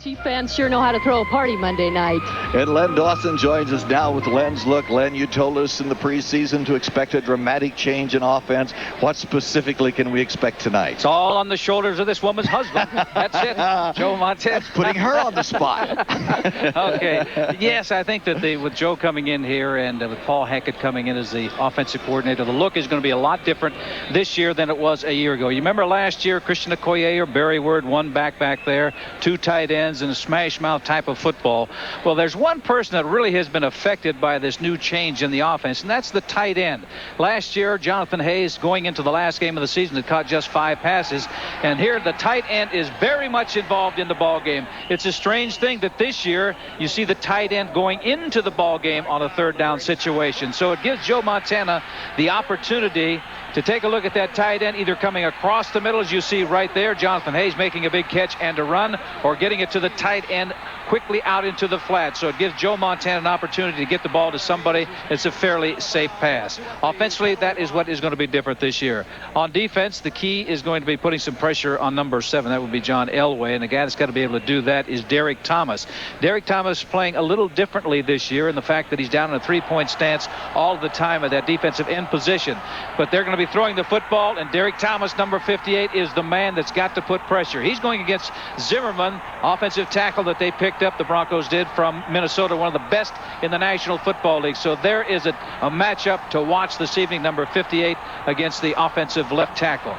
Chief fans sure know how to throw a party Monday night. And Len Dawson joins us now with Len's Look. Len, you told us in the preseason to expect a dramatic change in offense. What specifically can we expect tonight? It's all on the shoulders of this woman's husband. That's it. Joe Montana. That's putting her on the spot. Okay. Yes, I think that with Joe coming in here and with Paul Hackett coming in as the offensive coordinator, the look is going to be a lot different this year than it was a year ago. You remember last year, Christian Okoye or Barry Word, one back there, two tight ends, and a smash mouth type of football. Well, there's one person that really has been affected by this new change in the offense, and that's the tight end. Last year, Jonathan Hayes, going into the last game of the season, had caught just 5 passes, and here the tight end is very much involved in the ball game. It's a strange thing that this year you see the tight end going into the ball game on a third down situation. So it gives Joe Montana the opportunity to take a look at that tight end, either coming across the middle, as you see right there, Jonathan Hayes making a big catch and a run, or getting it to the tight end quickly out into the flat. So it gives Joe Montana an opportunity to get the ball to somebody. It's a fairly safe pass. Offensively, that is what is going to be different this year. On defense, the key is going to be putting some pressure on number 7. That would be John Elway, and the guy that's got to be able to do that is Derek Thomas. Derek Thomas playing a little differently this year in the fact that he's down in a 3-point stance all the time at that defensive end position. But they're going to be throwing the football, and Derek Thomas, number 58, is the man that's got to put pressure. He's going against Zimmerman, offensive tackle that they picked up, the Broncos did, from Minnesota, one of the best in the National Football League. So there is a matchup to watch this evening, number 58 against the offensive left tackle.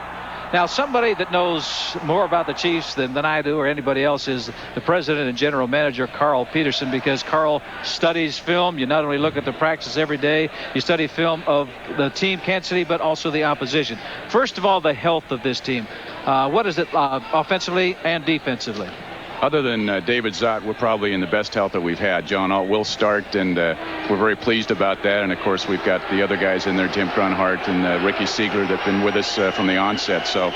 Now, somebody that knows more about the Chiefs than I do or anybody else is the president and general manager, Carl Peterson, because Carl studies film. You not only look at the practice every day, you study film of the team, Kansas City, but also the opposition. First of all, the health of this team. What is it offensively and defensively? Other than David Zott, we're probably in the best health that we've had. John Alt will start, and we're very pleased about that. And, of course, we've got the other guys in there, Tim Grunhart and Ricky Siegler, that have been with us from the onset. So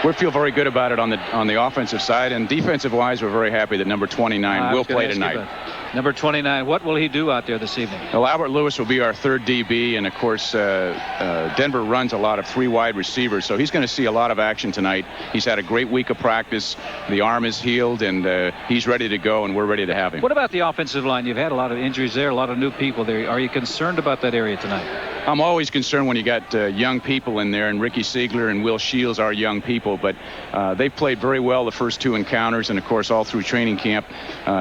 we feel very good about it on the offensive side. And defensive-wise, we're very happy that number 29 will play tonight. Number 29, what will he do out there this evening? Well, Albert Lewis will be our third DB, and, of course, Denver runs a lot of 3 wide receivers, so he's going to see a lot of action tonight. He's had a great week of practice. The arm is healed, and he's ready to go, and we're ready to have him. What about the offensive line? You've had a lot of injuries there, a lot of new people there. Are you concerned about that area tonight? I'm always concerned when you got young people in there, and Ricky Siegler and Will Shields are young people, but they've played very well the first 2 encounters, and, of course, all through training camp.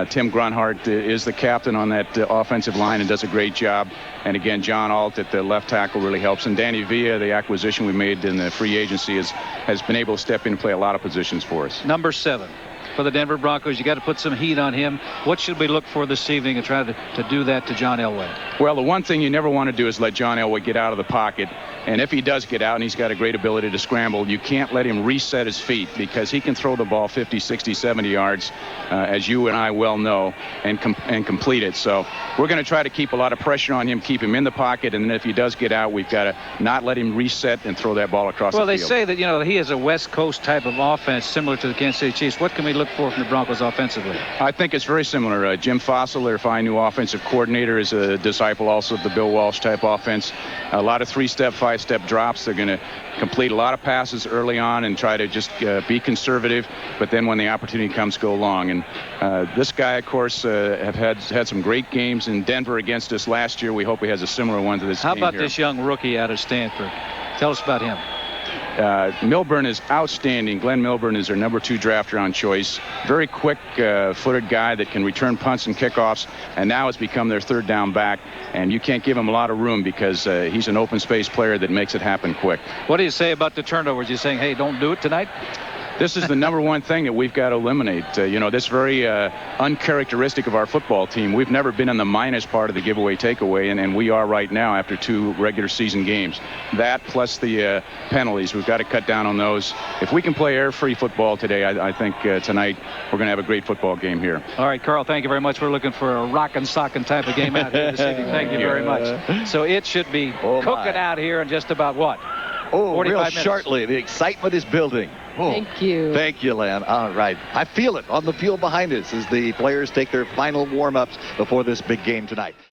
Tim Grunhart is the captain on that offensive line and does a great job. And again, John Alt at the left tackle really helps. And Danny Villa, the acquisition we made in the free agency, has been able to step in and play a lot of positions for us. Number 7 for the Denver Broncos. You got to put some heat on him. What should we look for this evening and try to do that to John Elway? Well, the one thing you never want to do is let John Elway get out of the pocket. And if he does get out, and he's got a great ability to scramble, you can't let him reset his feet, because he can throw the ball 50, 60, 70 yards, as you and I well know, and complete it. So we're going to try to keep a lot of pressure on him, keep him in the pocket, and then if he does get out, we've got to not let him reset and throw that ball across the field. Well, they say that, he is a West Coast type of offense similar to the Kansas City Chiefs. What can we look for from the Broncos offensively? I think it's very similar. Jim Fossil, their fine new offensive coordinator, is a disciple also of the Bill Walsh type offense. A lot of 3-step, 5-step drops. They're going to complete a lot of passes early on and try to just be conservative, but then when the opportunity comes, go long. And this guy, of course, have had some great games in Denver against us last year. We hope he has a similar one to this game. How about this young rookie out of Stanford? Tell us about him. Milburn is outstanding. Glenn Milburn is their number 2 draft round choice. Very quick-footed guy that can return punts and kickoffs, and now has become their 3rd down back. And you can't give him a lot of room because he's an open space player that makes it happen quick. What do you say about the turnovers? You saying, hey, don't do it tonight? This is the number 1 thing that we've got to eliminate. This very uncharacteristic of our football team. We've never been in the minus part of the giveaway takeaway, and we are right now after 2 regular season games. That plus the penalties, we've got to cut down on those. If we can play air-free football today, I think tonight we're going to have a great football game here. All right, Carl, thank you very much. We're looking for a rockin' sockin' type of game out here this evening. Thank you very much. So it should be cooking out here in just about what? Oh, real shortly. The excitement is building. Oh, thank you. Thank you, Len. All right. I feel it on the field behind us as the players take their final warm-ups before this big game tonight.